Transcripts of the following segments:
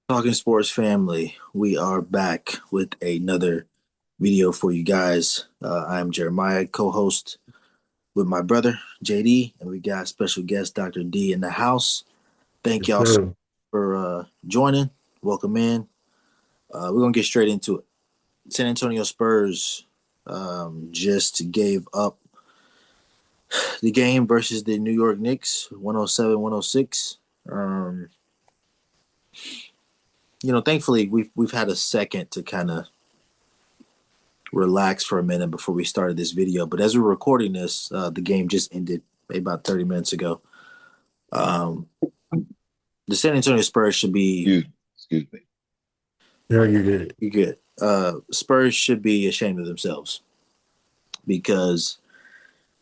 Talking Sports family, we are back with another video for you guys. I am Jeremiah, co-host with my brother JD, and we got special guest Dr. D in the house. Thank Yes, y'all so sir. much for joining. Welcome in. We're gonna get straight into it. San Antonio Spurs just gave up the game versus the New York Knicks, 107-106. Um, thankfully we've had a second to kind of relax for a minute before we started this video. But as we're recording this, the game just ended maybe about 30 minutes ago. Um, the San Antonio Spurs should be Excuse me. No, you did. good. Spurs should be ashamed of themselves because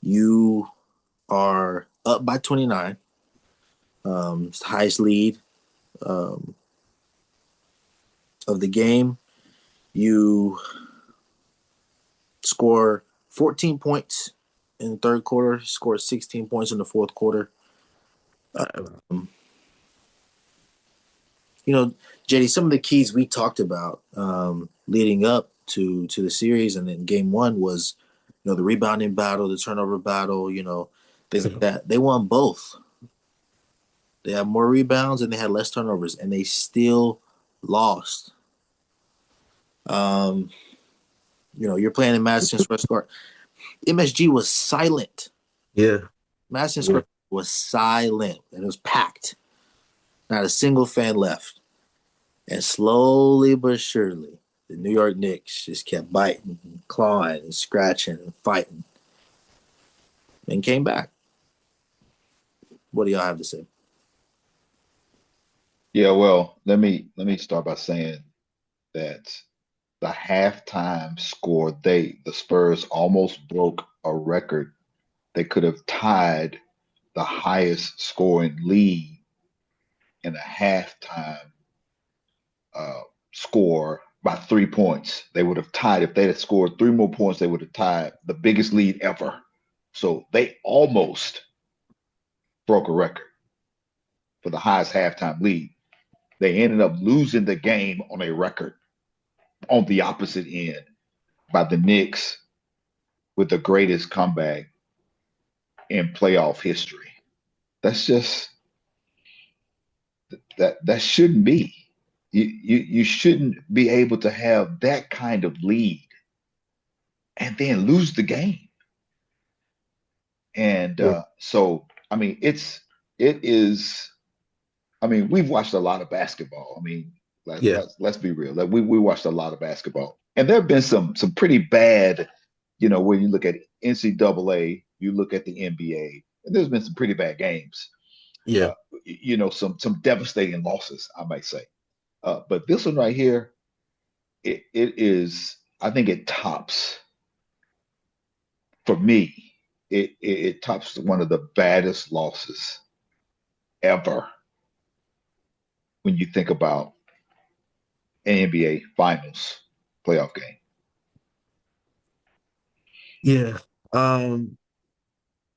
you are up by 29. It's the highest lead um, of the game. You score 14 points in the third quarter, score 16 points in the fourth quarter. Um, JD, some of the keys we talked about leading up to the series and then game one was, the rebounding battle, the turnover battle, things like that. They won both. They had more rebounds and they had less turnovers, and they still lost. Um, you're playing in Madison Square Garden. MSG was silent. Yeah. Madison Yeah. Square was silent, and it was packed. Not a single fan left. And slowly but surely, the New York Knicks just kept biting, and clawing, and scratching, and fighting, and came back. What do y'all have to say? Yeah, well, let me start by saying that the halftime score, the Spurs almost broke a record. They could have tied the highest scoring lead in a halftime uh, score by 3 points. They would have tied if they had scored three more points. They would have tied the biggest lead ever. So they almost broke a record for the highest halftime lead. They ended up losing the game on a record on the opposite end by the Knicks with the greatest comeback in playoff history. That's just that shouldn't be. You shouldn't be able to have that kind of lead and then lose the game. And Yeah. so I mean it is. I mean, we've watched a lot of basketball. I mean, Yeah. let's be real. Like we watched a lot of basketball, and there have been some pretty bad. When you look at NCAA, you look at the NBA, and there's been some pretty bad games. Yeah. Uh, some devastating losses, I might say. But this one right here, it is. I think it tops for me. It tops one of the baddest losses ever when you think about an NBA Finals playoff game. Yeah. Um,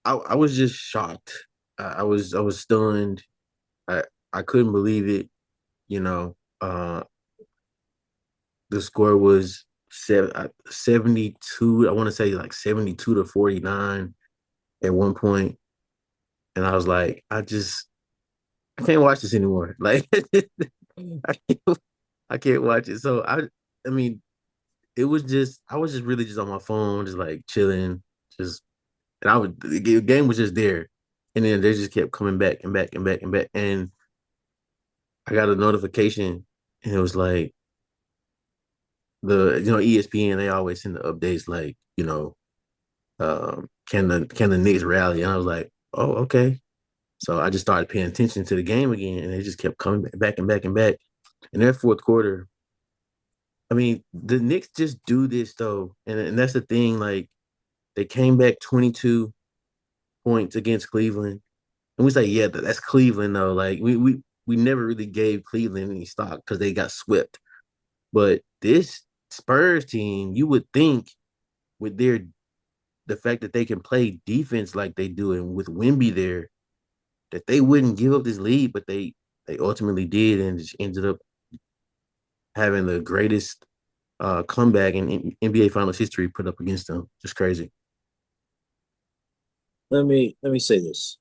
I was just shocked. I was stunned. I I couldn't believe it. You know, the score was 72. I want to say like 72 to 49 at one point, and I was like, I can't watch this anymore. Like, I can't watch it. So I mean, it was just I was just really just on my phone, just like chilling, just and the game was just there, and then they just kept coming back and back and back and back, and I got a notification, and it was like ESPN, they always send the updates like can the Knicks rally, and I was like, oh, okay. So I just started paying attention to the game again, and it just kept coming back and back and back. In that fourth quarter, I mean, the Knicks just do this though, and that's the thing. Like they came back 22 points against Cleveland, and we say, yeah, that's Cleveland though. Like we never really gave Cleveland any stock because they got swept. But this Spurs team, you would think with the fact that they can play defense like they do, and with Wimby there, that they wouldn't give up this lead, but they ultimately did, and just ended up having the greatest comeback in NBA Finals history put up against them. Just crazy. Let me say this.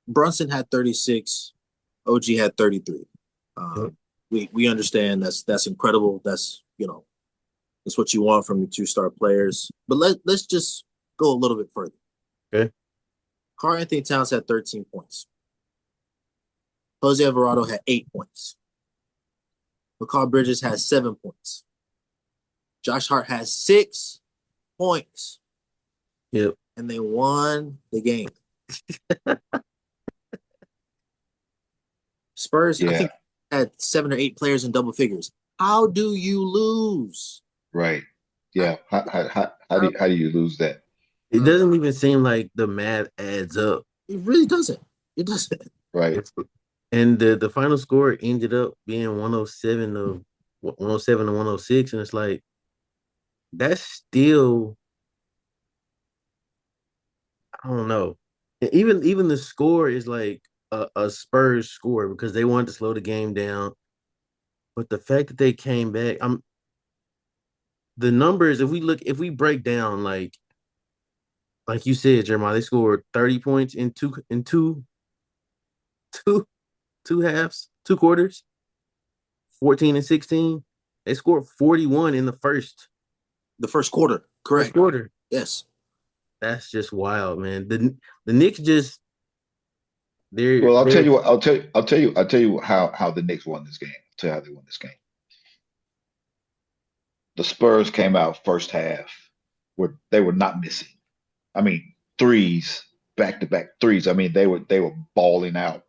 Brunson had 36, OG had 33. Yep. We understand that's incredible. That's what you want from your two-star players. But let's just go a little bit further. Okay. Karl Anthony Towns had 13 points. Jose Alvarado had 8 points. McCall Bridges has 7 points. Josh Hart has 6 points, Yep. and they won the game. Spurs, I Yeah, think, had 7 or 8 players in double figures. How do you lose? right. I, Yeah. How I, do you lose that? It uh, doesn't even seem like the math adds up. it really doesn't. It doesn't. Right. It's, and the final score ended up being 107 to 106, and it's like that's still I don't know. Even the score is like a Spurs score because they wanted to slow the game down. But the fact that they came back, the numbers. If we break down like you said, Jeremiah, they scored 30 points in two two halves, two quarters, 14 and 16. They scored 41 in the The first quarter, first correct. quarter. Yes. That's just wild, man. The Knicks just Well, I'll tell they're you what. I'll tell you how the Knicks won this game. I'll tell you how they won this game. The Spurs came out first half where they were not missing. I mean, threes, back to back threes. I mean, they were balling out,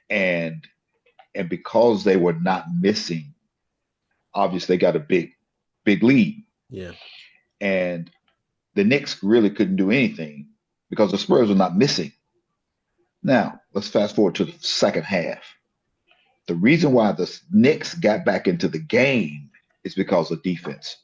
and because they were not missing, obviously they got a big lead, yeah, and the Knicks really couldn't do anything because the Spurs were not missing. Now let's fast forward to the second half. The reason why the Knicks got back into the game is because of defense.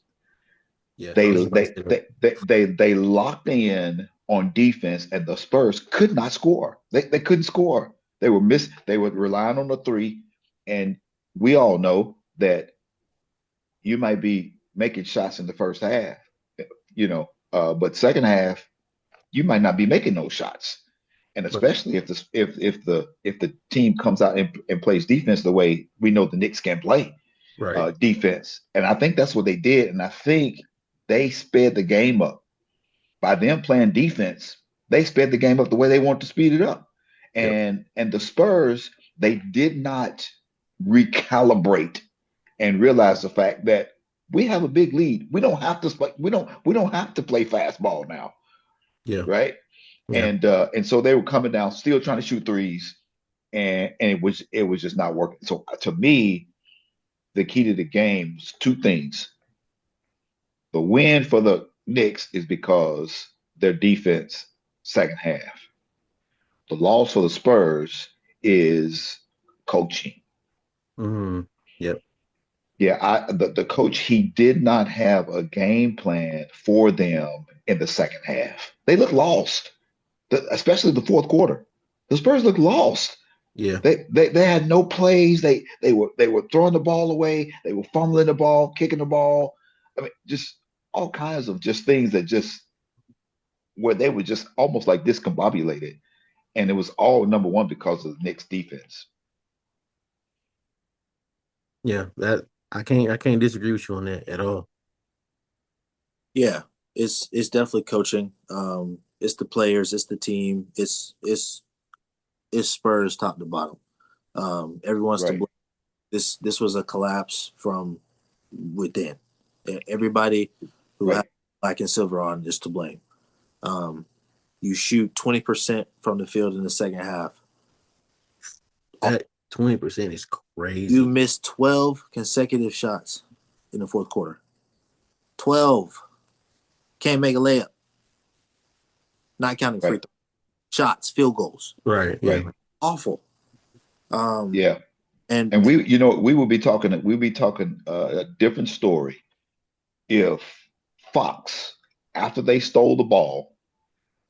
yeah. I They was about to they say that. they locked in on defense, and the Spurs could not score. They couldn't score. They were relying on the three, and we all know that you might be making shots in the first half, but second half you might not be making those shots, and But especially if the team comes out and plays defense the way we know the Knicks can play right, defense. And I think that's what they did. And I think they sped the game up by them playing defense. They sped the game up the way they want to speed it up. yep, And the Spurs, they did not recalibrate and realize the fact that we have a big lead. We don't have to we don't have to play fastball now, yeah, right? yeah, And so they were coming down, still trying to shoot threes, and it was just not working. So to me, the key to the game is two things. The win for the Knicks is because their defense second half. The loss for the Spurs is coaching. mm-hmm. Yep, Yeah, the coach, he did not have a game plan for them in the second half. They looked lost, especially the fourth quarter. The Spurs looked lost. yeah, They had no plays. They were throwing the ball away. They were fumbling the ball, kicking the ball. I mean, just all kinds of just things that just where they were just almost like discombobulated. And it was all number one because of the Knicks defense. yeah. That I can't disagree with you on that at all. Yeah. It's definitely coaching. It's the players, it's the team, it's Spurs top to bottom. Everyone's to Right, blame. This was a collapse from within. Everybody who has right. black and silver on is to blame. Um, you shoot 20% from the field in the second half. That 20% is You crazy. missed 12 consecutive shots in the fourth quarter. 12. Can't make a layup, not counting free Right, throw shots, field goals. Right, yeah, right. Awful. Um, Yeah. And and we will be talking a different story if Fox, after they stole the ball,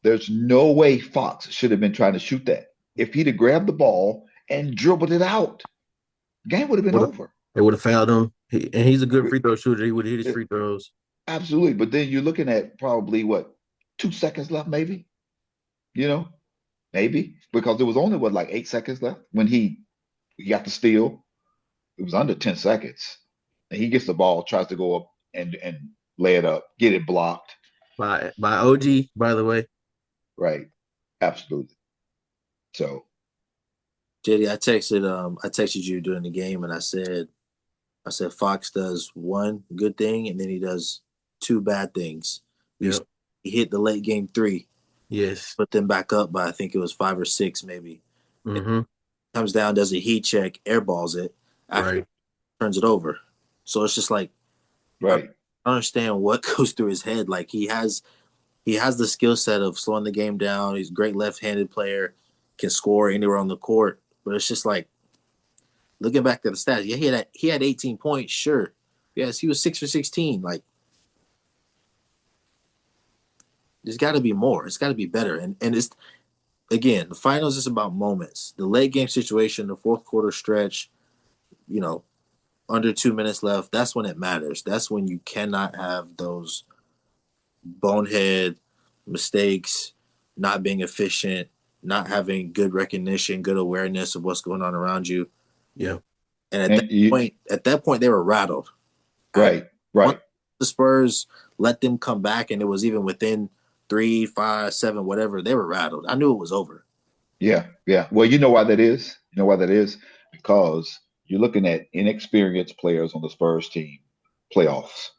there's no way Fox should have been trying to shoot that. If he'd have grabbed the ball and dribbled it out, game would have been would have over. They would have fouled him. And he's a good free throw shooter. He would have hit his It- free throws. absolutely. But then you're looking at probably what, 2 seconds left, maybe, you know, maybe because there was only what, like 8 seconds left when he got the steal. It was under 10 seconds. And he gets the ball, tries to go up and lay it up, get it blocked. By OG, by the way. Right. Absolutely. So, JD, I texted you during the game and I said Fox does one good thing and then he does two bad things. You Yep. He hit the late game three, Yes. put them back up by I think it was 5 or 6 maybe. And Mm-hmm. comes down, does a heat check, airballs it after Right. turns it over. So it's just like I right. don't understand what goes through his head. Like he has the skill set of slowing the game down. He's a great left-handed player, can score anywhere on the court. But it's just like looking back at the stats. Yeah, he had 18 points, sure. Yes, he was 6 for 16. Like there's got to be more. It's got to be better. And it's again the finals is about moments. The late game situation, the fourth quarter stretch. You know, under 2 minutes left. That's when it matters. That's when you cannot have those bonehead mistakes, not being efficient, not having good recognition, good awareness of what's going on around you. Yeah. And And you, at that point, they were rattled. At right, once right. the Spurs let them come back, and it was even within 3, 5, 7, whatever. They were rattled. I knew it was over. Yeah, yeah. Well, you know why that is? You know why that is? Because you're looking at inexperienced players on the Spurs team, playoffs,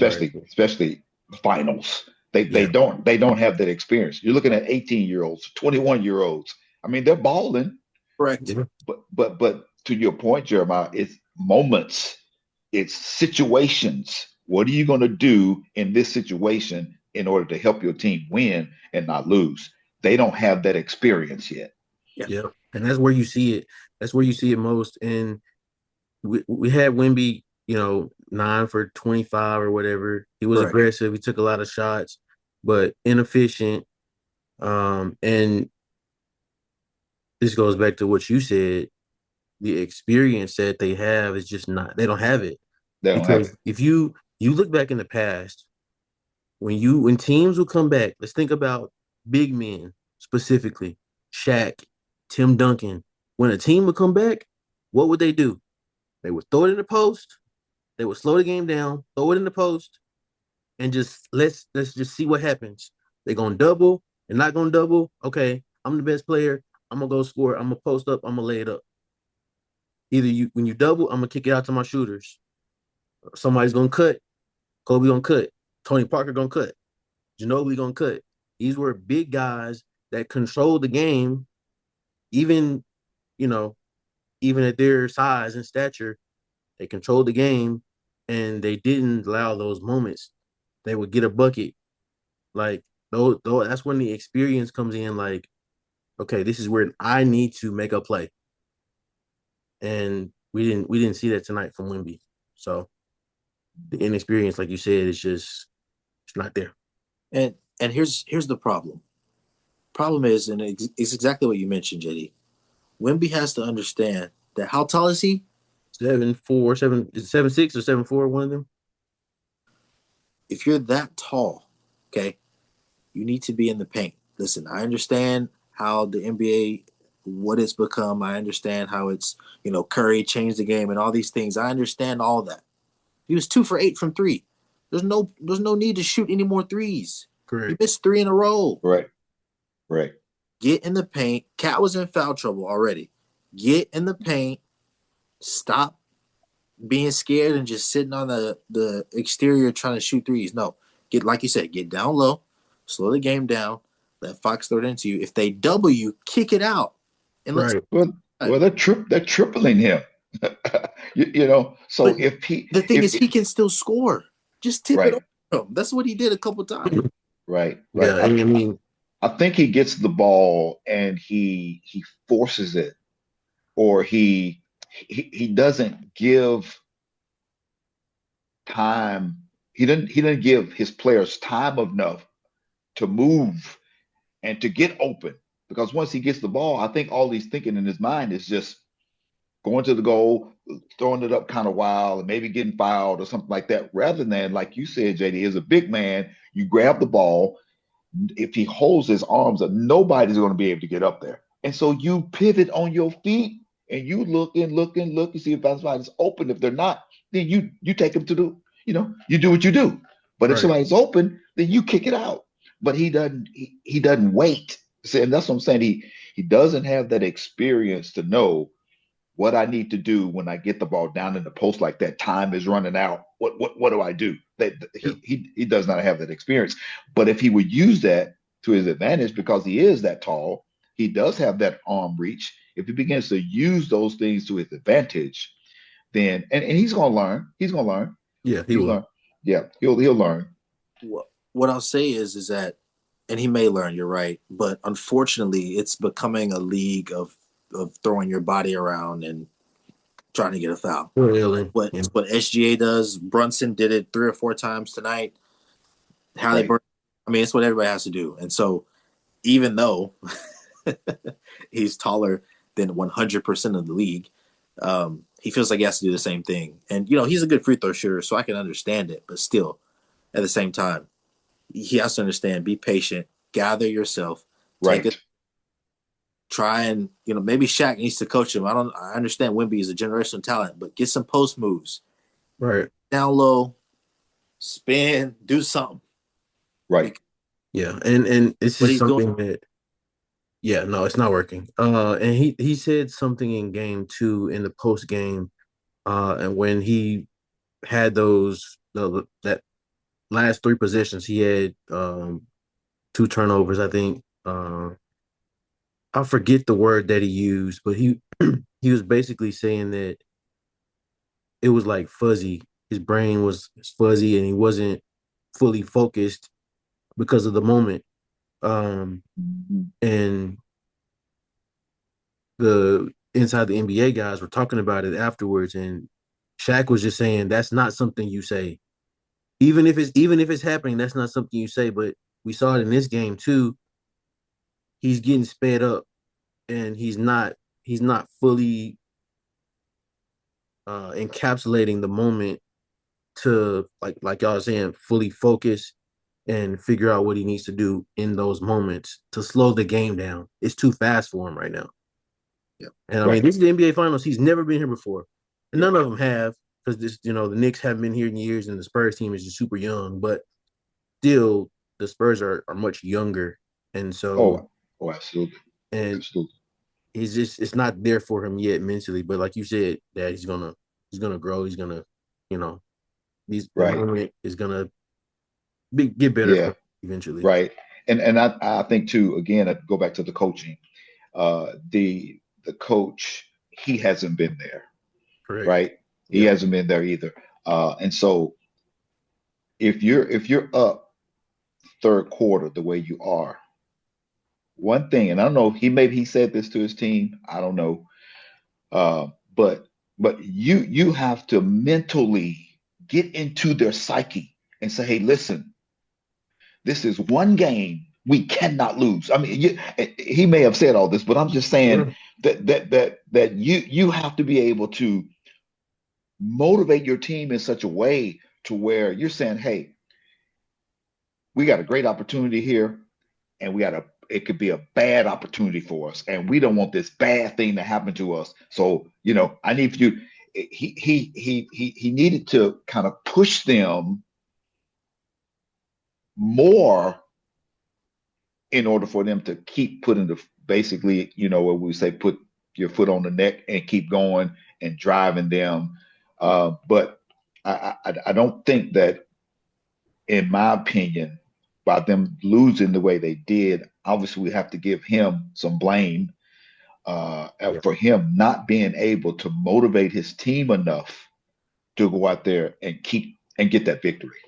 Right. especially the finals. They Yeah. don't have that experience. You're looking at 18-year olds, 21-year olds. I mean, they're balling, Correct. Yeah. but to your point, Jeremiah, it's moments, it's situations. What are you going to do in this situation in order to help your team win and not lose? They don't have that experience yet. Yeah. Yeah. And that's where you see it. That's where you see it most. And we had Wimby, 9 for 25 or whatever. He was Correct. aggressive. He took a lot of shots, but inefficient. And this goes back to what you said. The experience that they have is just not. They don't have it They don't have because it. if you look back in the past, when teams will come back, let's think about big men specifically, Shaq, Tim Duncan. When a team would come back, what would they do? They would throw it in the post. They would slow the game down, throw it in the post, and just let's just see what happens. They're gonna double. They're not gonna double. Okay, I'm the best player. I'm gonna go score. I'm gonna post up. I'm gonna lay it up. Either you when you double, I'm gonna kick it out to my shooters. Somebody's gonna cut. Kobe gonna cut. Tony Parker gonna cut. Ginobili gonna cut. These were big guys that controlled the game, even you know, even at their size and stature, they controlled the game, and they didn't allow those moments. They would get a bucket, like though. That's when the experience comes in. Like, okay, this is where I need to make a play, and we didn't see that tonight from Wimby. So the inexperience, like you said, is just it's not there. And here's the problem. Problem is, and it's exactly what you mentioned, JD. Wimby has to understand that how tall is he? 7'4", 7'6" or 7'4", one of them. If you're that tall, okay, you need to be in the paint. Listen, I understand how the NBA what it's become. I understand how it's Curry changed the game and all these things. I understand all that. He was 2 for 8 from three. There's no need to shoot any more threes. He Correct. missed three in a row. Right, right. Get in the paint. Cat was in foul trouble already. Get in the paint. Stop being scared and just sitting on the exterior trying to shoot threes. No, get like you said, get down low, slow the game down, let Fox throw it into you. If they double you, kick it out, and let's. Well, well, they're tripling him. So But if he the thing is, he can still score. Just tip it right, over him. That's what he did a couple times. right. Yeah, I mean, I think he gets the ball and he forces it, or he doesn't give time. He didn't give his players time enough to move and to get open. Because once he gets the ball, I think all he's thinking in his mind is just going to the goal, throwing it up kind of wild, and maybe getting fouled or something like that, rather than, like you said, JD, as a big man, you grab the ball. If he holds his arms up, nobody's going to be able to get up there. And so you pivot on your feet and you look and look and look and see if somebody's open. If they're not, then you take them to the, you do what you do. But if Right. somebody's open, then you kick it out. But he doesn't wait. See, and that's what I'm saying. He doesn't have that experience to know what I need to do when I get the ball down in the post like that. Time is running out. What do I do? That Yeah. he does not have that experience. But if he would use that to his advantage because he is that tall, he does have that arm reach. If he begins to use those things to his advantage, then and he's gonna learn. He's gonna learn. Yeah, he He'll will. learn. Yeah, he'll learn. What I'll say is that, and he may learn. You're right, but unfortunately, it's becoming a league of throwing your body around and trying to get a foul. Really. What Yeah. what SGA does. Brunson did it 3 or 4 times tonight. Right. Halliburton. I mean, it's what everybody has to do. And so, even though he's taller than 100% of the league, he feels like he has to do the same thing. And he's a good free throw shooter, so I can understand it. But still, at the same time, he has to understand. Be patient. Gather yourself. Take it. Right. Try and maybe Shaq needs to coach him. I understand Wemby is a generational talent, but get some post moves. Right. Down low, spin, do something. Right. Yeah. And it's What just he's doing. something that yeah, no, it's not working. And he said something in game two in the post game, and when he had that last three possessions, he had two turnovers, I think. I forget the word that he used, but he he was basically saying that it was like fuzzy. His brain was fuzzy and he wasn't fully focused because of the moment. Mhm. And the inside the NBA guys were talking about it afterwards, and Shaq was just saying that's not something you say. Even if it's happening, that's not something you say. But we saw it in this game too. He's getting sped up, and he's not fully encapsulating the moment to like y'all was saying, fully focus and figure out what he needs to do in those moments to slow the game down. It's too fast for him right now. Yeah, And I mean, Right. this is the NBA Finals. He's never been here before, and yeah, none of them have because the Knicks haven't been here in years, and the Spurs team is just super young. But still, the Spurs are much younger, and so Oh, oh, absolutely. and Absolutely. he's just it's not there for him yet mentally. But like you said, that he's gonna grow. He's gonna, you know, the Right. moment is gonna get better for Yeah. him eventually. Right. And I think too, again, I go back to the coaching. The coach, he hasn't been there, Correct. right? He Yeah. hasn't been there either. And so if you're up third quarter the way you are, one thing, and I don't know, he said this to his team, I don't know. Uh, but you have to mentally get into their psyche and say, hey, listen, this is one game we cannot lose. I mean, he may have said all this, but I'm just saying Yeah. that you have to be able to motivate your team in such a way to where you're saying, hey, we got a great opportunity here, and it could be a bad opportunity for us, and we don't want this bad thing to happen to us. So, I need you. He needed to kind of push them more in order for them to keep putting the basically, what we say, put your foot on the neck and keep going and driving them. But I don't think that, in my opinion, by them losing the way they did, obviously we have to give him some blame Yeah. for him not being able to motivate his team enough to go out there and keep and get that victory.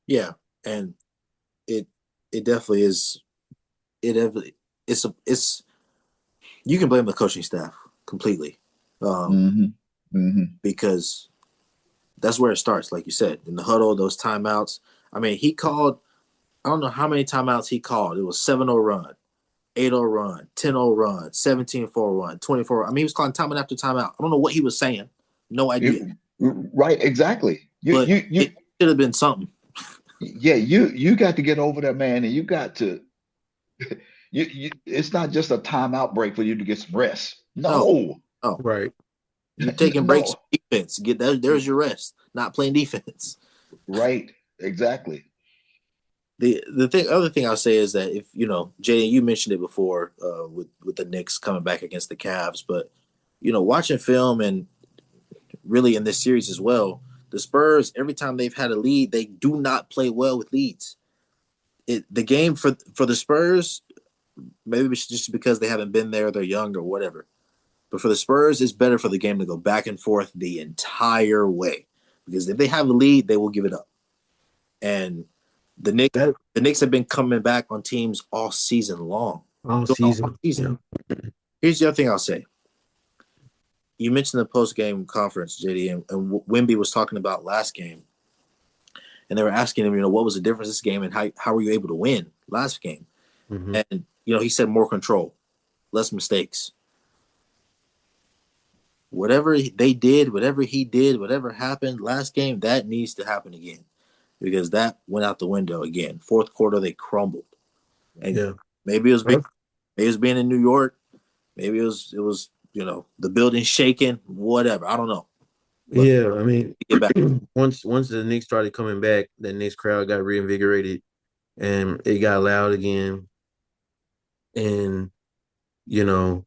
yeah. And it it definitely is. It definitely it's you can blame the coaching staff completely, Hmm. Hmm. because that's where it starts. Like you said, in the huddle, those timeouts. I mean, he called. I don't know how many timeouts he called. It was 7-0 run, 8-0 run, 10-0 run, 17-4 run, 24. I mean, he was calling timeout after timeout. I don't know what he was saying. No idea. Right, exactly. But it should have been something. Yeah, you got to get over that, man, and you got to it's not just a timeout break for you to get some rest. No, No, no. Right. You're taking breaks no, for defense. Get that. There's your rest. Not playing defense. right, exactly. Other thing I'll say is that if Jaden, you mentioned it before with the Knicks coming back against the Cavs, but watching film and really in this series as well, the Spurs every time they've had a lead, they do not play well with leads. The game for the Spurs, maybe it's just because they haven't been there, they're young or whatever. But for the Spurs, it's better for the game to go back and forth the entire way because if they have a lead, they will give it up. And the Knicks, That the Knicks have been coming back on teams all season long. all All season. season. Yeah. Here's the other thing I'll say. You mentioned the post game conference, JD, and Wimby was talking about last game, and they were asking him, what was the difference this game, and how were you able to win last game? Mm-hmm. And he said more control, less mistakes. Whatever they did, whatever he did, whatever happened last game, that needs to happen again because that went out the window again. Fourth quarter, they crumbled, and Yeah. maybe it was being in New York, maybe it was the building shaking, whatever. I don't know, but Yeah. I mean, get back. once the Knicks started coming back, the Knicks crowd got reinvigorated and it got loud again. And you know,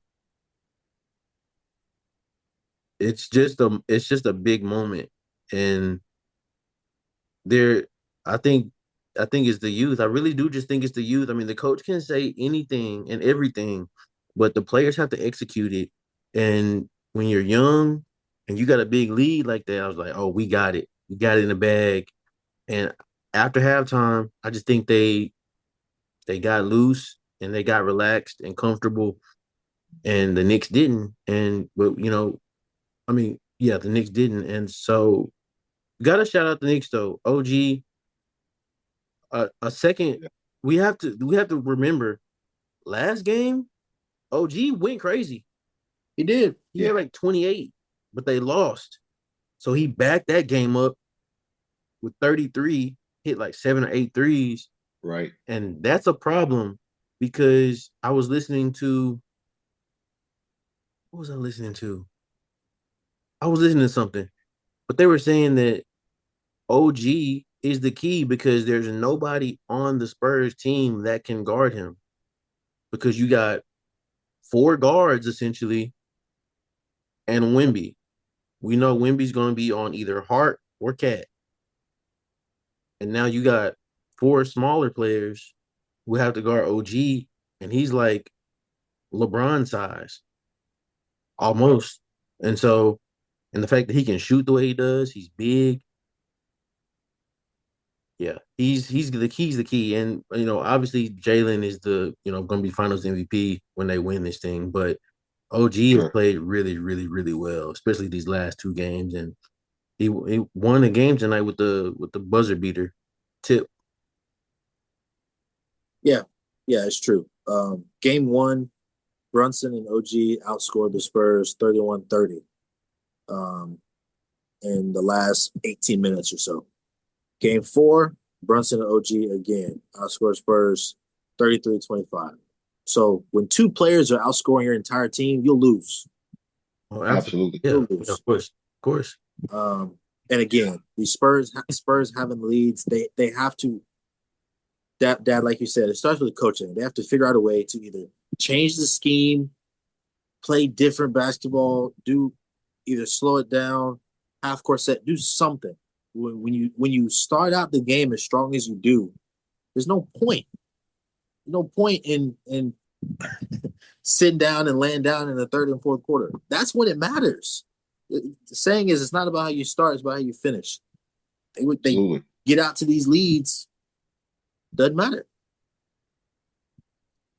it's just a big moment. And there I think I think it's the youth. I really do just think it's the youth. I mean, the coach can say anything and everything, but the players have to execute it. And when you're young and you got a big lead like that, I was like, oh, we got it. We got it in the bag. And after halftime, I just think they got loose and they got relaxed and comfortable, and the Knicks didn't. And but I mean, yeah, the Knicks didn't. And so gotta shout out the Knicks though. OG, a second. We have to remember last game. OG went crazy. He did. He Yeah, had like 28, but they lost. So he backed that game up with 33, hit like 7 or 8 threes, right. and that's a problem because I was listening to what was I listening to? I was listening to something, but they were saying that OG is the key because there's nobody on the Spurs team that can guard him because you got four guards essentially and Wimby. We know Wimby's going to be on either Hart or Cat. And now you got four smaller players who have to guard OG, and he's like LeBron size almost. And so, and the fact that he can shoot the way he does, he's big. Yeah, he's the key, and obviously Jalen is the going to be Finals MVP when they win this thing. But OG has Sure. played really, really, really well, especially these last two games, and he won the game tonight with the buzzer beater tip. Yeah, yeah, it's true. Game one, Brunson and OG outscored the Spurs 31-30 in the last 18 minutes or so. Game four, Brunson and OG again outscored Spurs 33-25. So when two players are outscoring your entire team, you'll lose. Oh, absolutely, Absolutely. yeah, You'll yeah, lose. of course, Um, and again, the Spurs having leads, they have to that like you said, it starts with the coaching. They have to figure out a way to either change the scheme, play different basketball, do either slow it down, half court set, do something. When you start out the game as strong as you do, there's no point in sitting down and laying down in the third and fourth quarter. That's when it matters. The saying is, it's not about how you start; it's about how you finish. They Absolutely. get out to these leads, doesn't matter.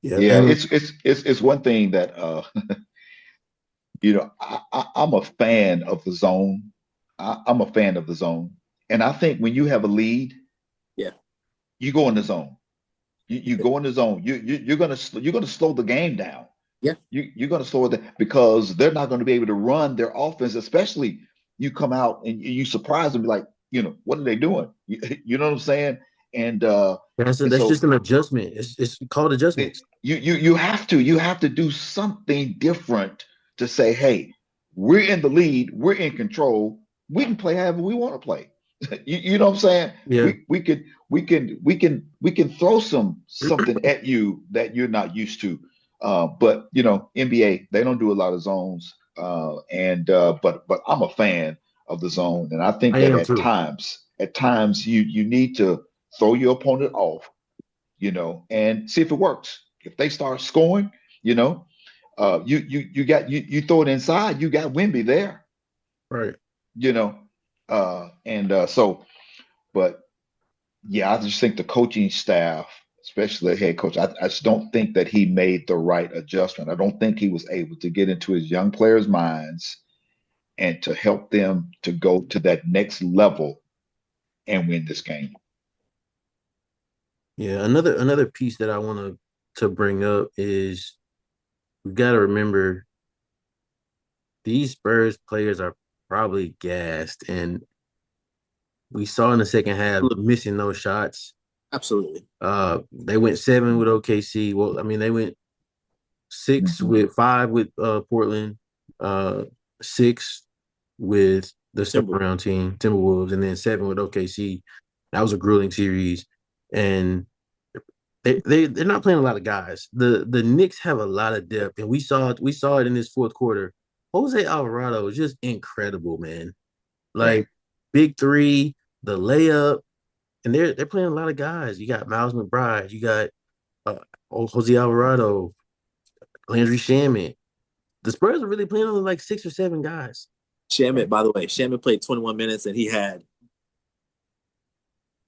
yeah, Yeah, and it's one thing that I'm a fan of the zone. I'm a fan of the zone. And I think when you have a lead, Yeah, you go in the zone. You go in the zone. You're gonna slow the game down. Yeah, You're gonna slow it down because they're not going to be able to run their offense, especially you come out and you surprise them like, what are they doing? You know what I'm saying? And uh and That's so just an adjustment. It's called adjustments. you have to do something different to say, hey, we're in the lead, we're in control, we can play however we want to play. You know what I'm saying? Yeah, We can throw something at you that you're not used to. But NBA, they don't do a lot of zones. But I'm a fan of the zone, and I think I that am at too. times you need to throw your opponent off, and see if it works. If they start scoring, you know, you throw it inside, you got Wimby there, Right. you know, and so, but yeah, I just think the coaching staff, especially the head coach, I just don't think that he made the right adjustment. I don't think he was able to get into his young players' minds and to help them to go to that next level and win this game. Yeah. Another piece that I want to bring up is we got to remember these Spurs players are probably gassed, and we saw in the second half missing those shots. absolutely. They went 7 with OKC. Well, I mean, they went six Hmm. with 5 with Portland, 6 with the step Timberwolves. around team, Timberwolves, and then 7 with OKC. That was a grueling series, and they're not playing a lot of guys. The Knicks have a lot of depth, and we saw it in this fourth quarter. Jose Alvarado is just incredible, man. Yeah. Like big three, the layup, and they're playing a lot of guys. You got Miles McBride, you got uh, Jose Alvarado, Landry Shamet. The Spurs are really playing on like 6 or 7 guys. Shamit, Right. by the way, Shamit played 21 minutes and he had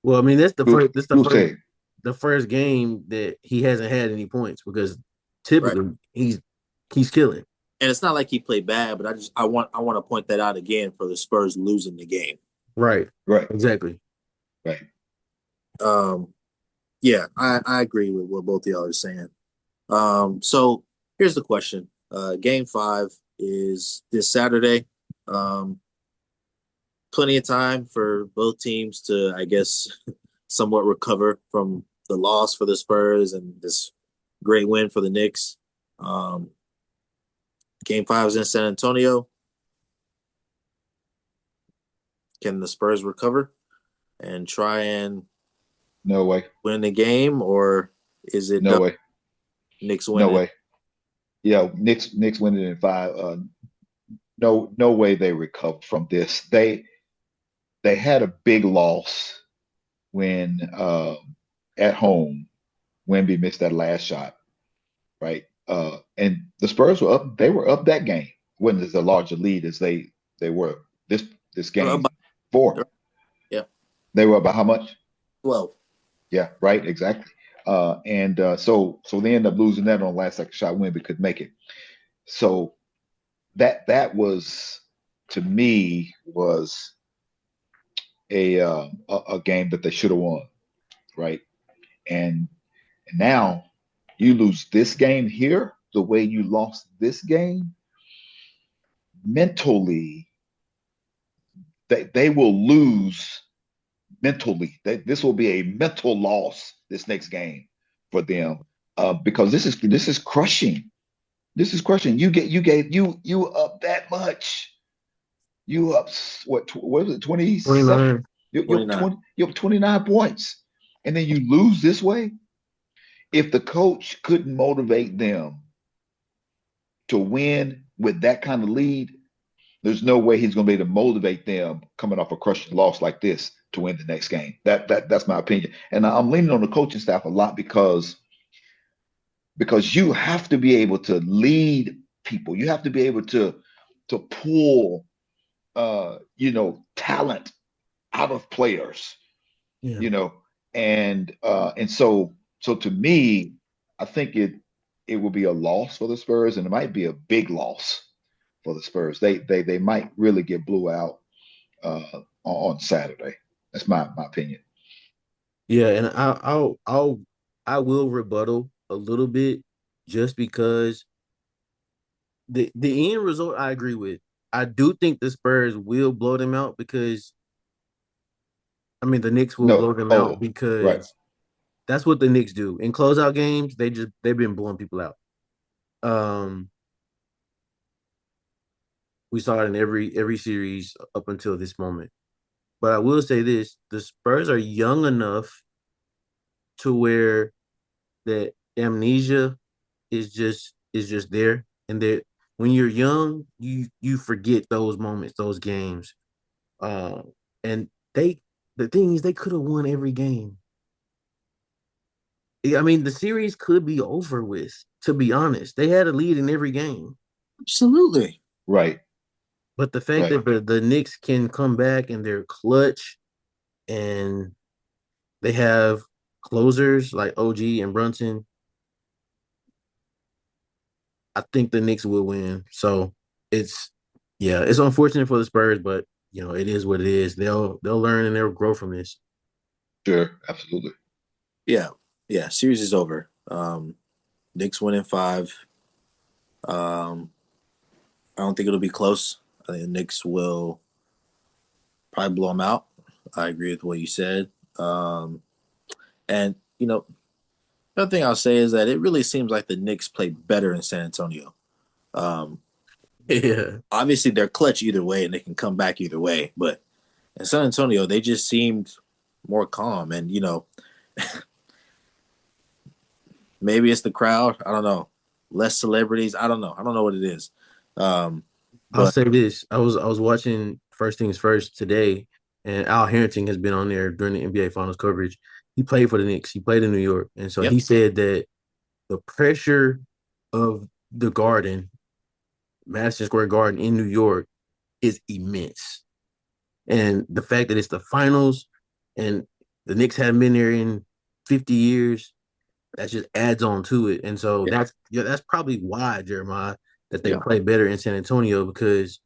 Well, I mean that's the Who first. That's the who first. said? The first game that he hasn't had any points because right. typically he's killing. And it's not like he played bad, but I want to point that out again for the Spurs losing the game. Right. Right. Exactly. Right. Um, yeah, I agree with what both of y'all are saying. So here's the question. Game 5 is this Saturday. Um, Plenty of time for both teams to, I guess, somewhat recover from the loss for the Spurs and this great win for the Knicks. Um, Game 5 is in San Antonio. Can the Spurs recover and try and No way. win the game, or is it No done? way. Knicks No winning? way. Yeah, Knicks winning in five. No way they recover from this. They had a big loss when at home Wemby missed that last shot, right? And the Spurs were up. They were up that game. Wasn't as a larger lead as they were this game four. Yeah, They were about how much? 12. Yeah, right, exactly. So they end up losing that on last second shot. Wemby could make it. So that was to me was a game that they should have won, right? And now you lose this game here, the way you lost this game, mentally, they will lose mentally. This will be a mental loss this next game for them because this is crushing. This is crushing. You up that much. You up what was it 27? 29. You up 29. 20. You up 29 points, and then you lose this way. If the coach couldn't motivate them to win with that kind of lead, there's no way he's going to be able to motivate them coming off a crushing loss like this to win the next game. That's my opinion, and I'm leaning on the coaching staff a lot because you have to be able to lead people. You have to be able to pull talent out of players, Yeah. you know, and so to me, I think it will be a loss for the Spurs, and it might be a big loss for the Spurs. They might really get blew out on Saturday. That's my opinion. Yeah, and I'll I will rebuttal a little bit just because the end result I agree with. I do think the Spurs will blow them out because I mean the Knicks will blow No. them out Oh, right. because that's what the Knicks do. In closeout games, they've been blowing people out. Um we saw it in every series up until this moment. But I will say this, the Spurs are young enough to where that amnesia is just there and that when you're young you forget those moments, those games, and they the thing is they could have won every game. I mean the series could be over with, to be honest. They had a lead in every game, Absolutely. Right. but the fact Right. that the Knicks can come back and they're clutch and they have closers like OG and Brunson, I think the Knicks will win. So it's yeah, it's unfortunate for the Spurs, but it is what it is. They'll learn and they'll grow from this. Sure. Absolutely. Yeah. Yeah. Series is over. Knicks win in five. Um, I don't think it'll be close. I think the Knicks will probably blow them out. I agree with what you said. And the other thing I'll say is that it really seems like the Knicks play better in San Antonio. Um, Yeah, Obviously, they're clutch either way, and they can come back either way. But in San Antonio, they just seemed more calm. And maybe it's the crowd. I don't know. Less celebrities. I don't know. I don't know what it is. Um, I'll but say this: I was watching First Things First today, and Al Harrington has been on there during the NBA Finals coverage. He played for the Knicks. He played in New York, and so yep, he said that the pressure of the Garden, Madison Square Garden in New York, is immense. And the fact that it's the finals and the Knicks haven't been there in 50 years, that just adds on to it. And so yeah, that's probably why, Jeremiah, that they yeah. play better in San Antonio because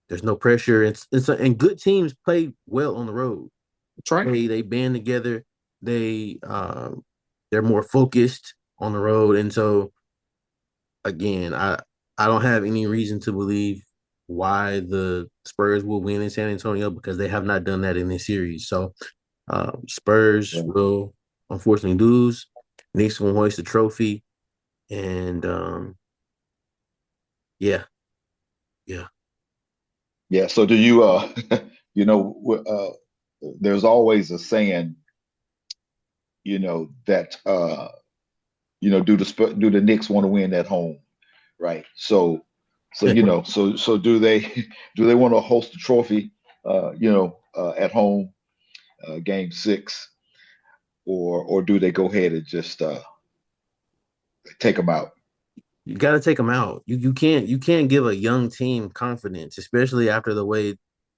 there's no pressure. And good teams play well on the road. That's right. They band together. They they're more focused on the road. And so again, I don't have any reason to believe why the Spurs will win in San Antonio because they have not done that in this series. So Spurs Right. will unfortunately lose. Knicks will hoist the trophy, and yeah, yeah, Yeah. So do you, you know, there's always a saying, that, do the Knicks want to win at home? Right. So, so do they, do they want to host the trophy, at home, game six, or do they go ahead and just, take them out? you got to take them out. You can't give a young team confidence, especially after the way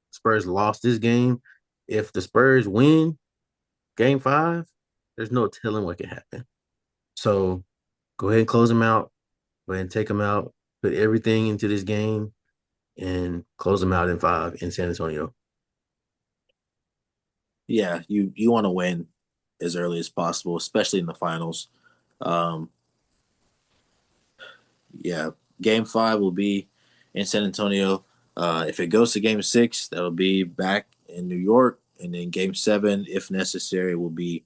Spurs lost this game. If the Spurs win Game 5, there's no telling what can happen. So go ahead and close them out. Go ahead and take them out. Put everything into this game and close them out in 5 in San Antonio. Yeah, you want to win as early as possible, especially in the finals. Um, yeah, Game Five will be in San Antonio. If it goes to Game Six, that'll be back in New York, and then Game Seven, if necessary, will be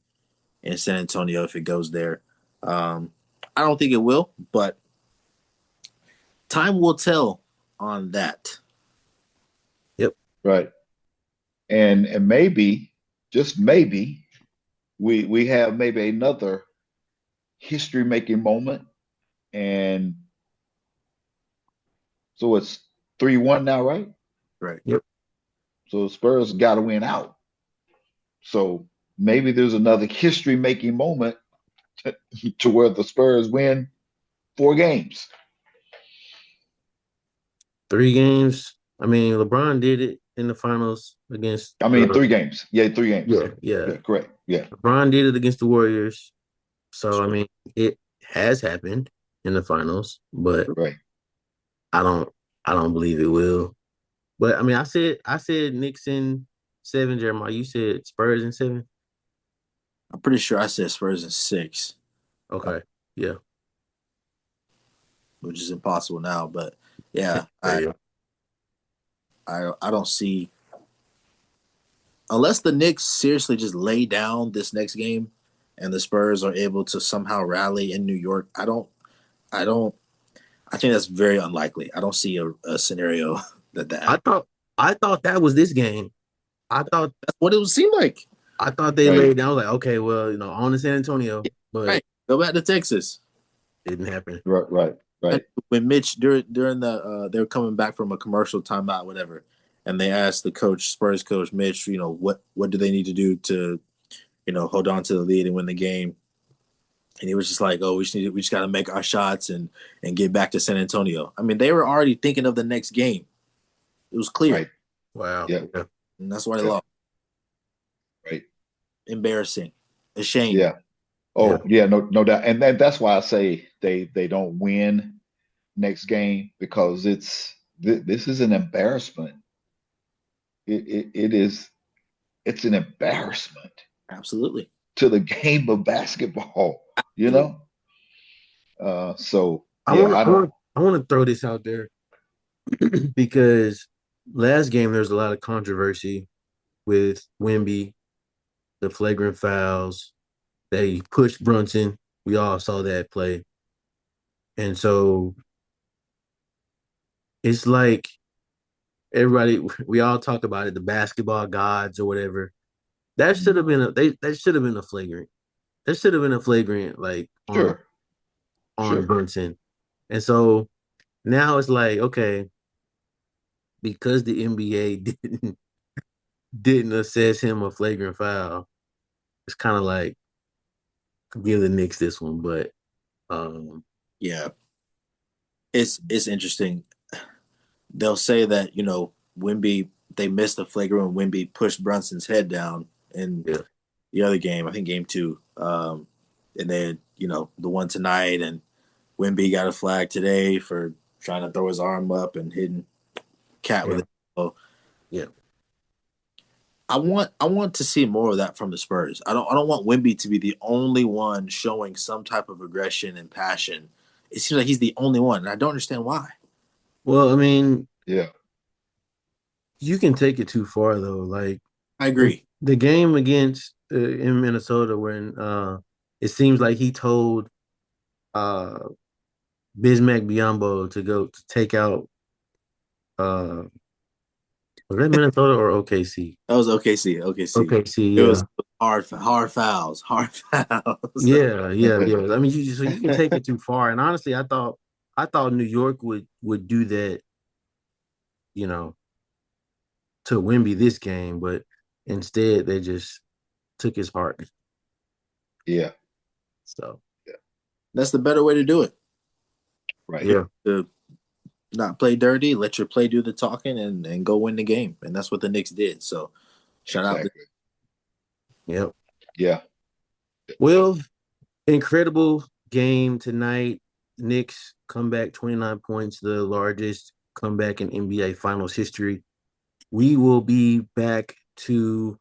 in San Antonio if it goes there. Um, I don't think it will, but time will tell on that. Yep. Right. And maybe, just maybe, we have maybe another history making moment. And so it's 3-1 now, right? Right. Yep. So the Spurs got to win out. So maybe there's another history making moment to where the Spurs win 4 games. 3 games. I mean, LeBron did it in the finals against I mean, the 3 games. Yeah, 3 games. yeah, yeah. Yeah, correct. Yeah, LeBron did it against the Warriors. So I Sure. mean, it has happened in the finals, but right. I don't I don't believe it will. But I mean, I said Knicks in 7, Jeremiah. You said Spurs in 7. I'm pretty sure I said Spurs in six. Okay. Yeah. which is impossible now. But yeah, Yeah. I don't see unless the Knicks seriously just lay down this next game and the Spurs are able to somehow rally in New York. I don't I think that's very unlikely. I don't see a scenario that I happens. thought I thought that was this game. I thought That's what it would seem like. I thought they Right, laid down. I was like, okay, well, on to San Antonio, but Right. Go back to Texas. it didn't happen. right, right, And right, when Mitch during the they were coming back from a commercial timeout, whatever, and they asked the coach, Spurs coach Mitch, what do they need to do to hold on to the lead and win the game? And he was just like, "Oh, we just got to make our shots and get back to San Antonio." I mean, they were already thinking of the next game. It was clear, right. Wow. Yeah, Yeah. and that's why they yeah, lost. right. Embarrassing, a shame. Yeah. Yeah. Oh, yeah, no doubt. And that's why I say they don't win next game because this is an embarrassment. It is it's an embarrassment Absolutely, to the game of basketball, you absolutely. know? So I yeah, want to I I don't want I want to throw this out there because last game there's a lot of controversy with Wimby, the flagrant fouls that he pushed Brunson. We all saw that play, and so it's like everybody we all talk about it, the basketball gods or whatever. That should have been that should have been a flagrant. That should have been a flagrant like sure, on sure. Brunson. And so now it's like, okay, because the NBA didn't assess him a flagrant foul, it's kind of like give the Knicks this one, but Yeah, it's interesting. They'll say that Wimby they missed a flagrant when Wimby pushed Brunson's head down in yeah, the other game. I think game two, and then the one tonight, and Wimby got a flag today for trying to throw his arm up and hitting Cat with yeah, it. So yeah. I want to see more of that from the Spurs. I don't want Wimby to be the only one showing some type of aggression and passion. It seems like he's the only one, and I don't understand why. Well, I mean, Yeah, you can take it too far though. Like I the, agree. the game against in Minnesota when it seems like he told uh Bismack Biyombo to go to take out was that Minnesota or OKC? That was OKC. OKC. OKC, It was yeah. hard fouls, hard fouls. Yeah, yeah, yeah. I mean, so you can take it too far. And honestly, I thought New York would do that, you know, to Wemby this game, but instead they just took his heart. yeah, So yeah. That's the better way to do it. Right. yeah, To not play dirty, let your play do the talking, and go win the game. And that's what the Knicks did. So shout out. Exactly. yep. Yeah. Well, incredible game tonight. Knicks come back 29 points, the largest comeback in NBA Finals history. We will be back to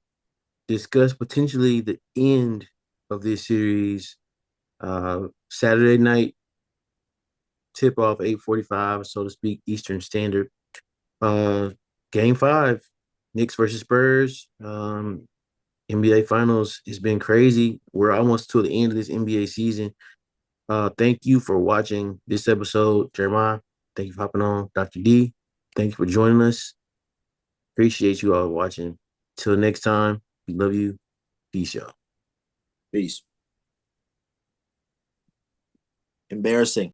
discuss potentially the end of this series Saturday night tip off 8:45, so to speak, Eastern Standard. Uh, Game 5, Knicks versus Spurs. NBA Finals has been crazy. We're almost to the end of this NBA season. Thank you for watching this episode, Jeremiah. Thank you for hopping on, Dr. D. Thank you for joining us. Appreciate you all watching. Till next time, we love you. Peace, y'all. Peace. Embarrassing.